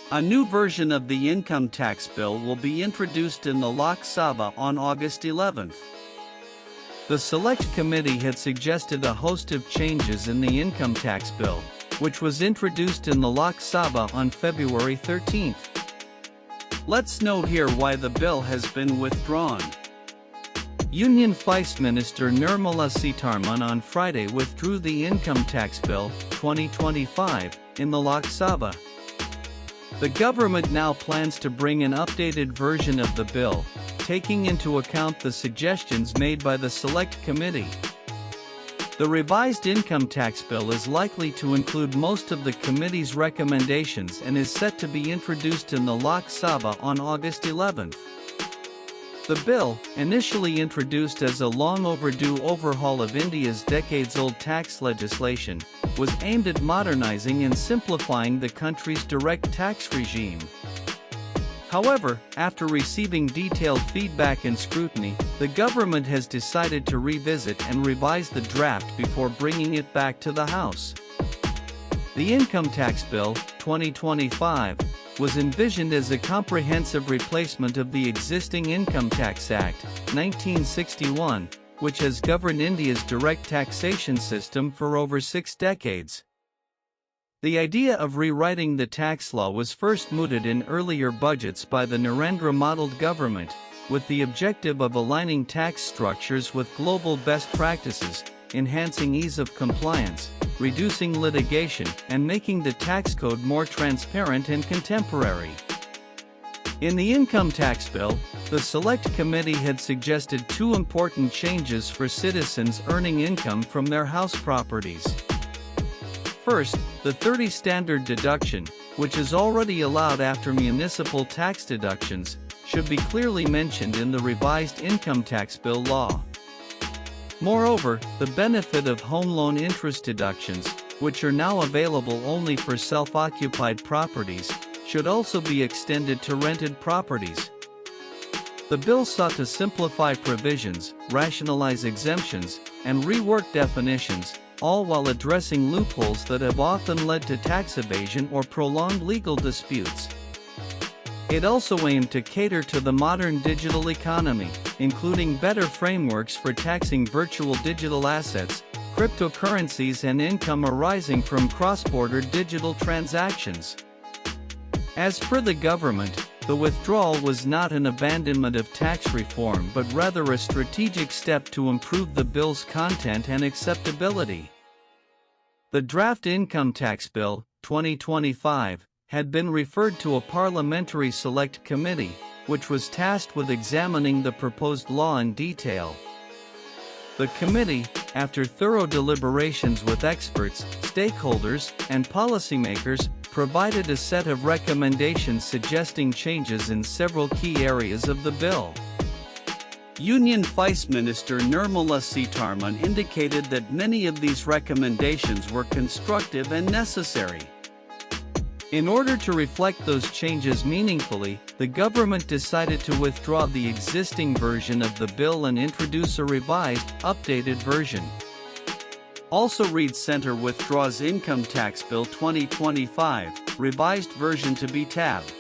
A new version of the income tax bill will be introduced in the Lok Sabha on August 11th. The Select Committee had suggested a host of changes in the income tax bill, which was introduced in the Lok Sabha on February 13th. Let's note here why the bill has been withdrawn. Union Vice Minister Nirmala Sitharaman on Friday withdrew the Income Tax Bill 2025 in the Lok Sabha. The government now plans to bring an updated version of the bill, taking into account the suggestions made by the Select Committee. The revised income tax bill is likely to include most of the committee's recommendations and is set to be introduced in the Lok Sabha on August 11th. The bill, initially introduced as a long-overdue overhaul of India's decades-old tax legislation, was aimed at modernizing and simplifying the country's direct tax regime. However, after receiving detailed feedback and scrutiny, the government has decided to revisit and revise the draft before bringing it back to the House. The Income Tax Bill 2025 was envisioned as a comprehensive replacement of the existing Income Tax Act 1961, which has governed India's direct taxation system for over 6 decades. The idea of rewriting the tax law was first mooted in earlier budgets by the Narendra-modeled government, with the objective of aligning tax structures with global best practices, enhancing ease of compliance, reducing litigation, and making the tax code more transparent and contemporary. In the Income Tax Bill, the Select Committee had suggested 2 important changes for citizens earning income from their house properties. First, the 30 standard deduction, which is already allowed after municipal tax deductions, should be clearly mentioned in the revised income tax bill law. Moreover, the benefit of home loan interest deductions, which are now available only for self-occupied properties, should also be extended to rented properties. The bill sought to simplify provisions, rationalize exemptions, and rework definitions, all while addressing loopholes that have often led to tax evasion or prolonged legal disputes. It also aimed to cater to the modern digital economy, including better frameworks for taxing virtual digital assets, cryptocurrencies, and income arising from cross-border digital transactions. As per the government, the withdrawal was not an abandonment of tax reform but rather a strategic step to improve the bill's content and acceptability. The draft Income Tax Bill 2025 had been referred to a parliamentary select committee, which was tasked with examining the proposed law in detail. The committee, after thorough deliberations with experts, stakeholders, and policymakers, provided a set of recommendations suggesting changes in several key areas of the bill. Union Vice Minister Nirmala Sitharaman indicated that many of these recommendations were constructive and necessary. In order to reflect those changes meaningfully, the government decided to withdraw the existing version of the bill and introduce a revised, updated version. Also read Center withdraws Income Tax Bill 2025, revised version to be tabbed.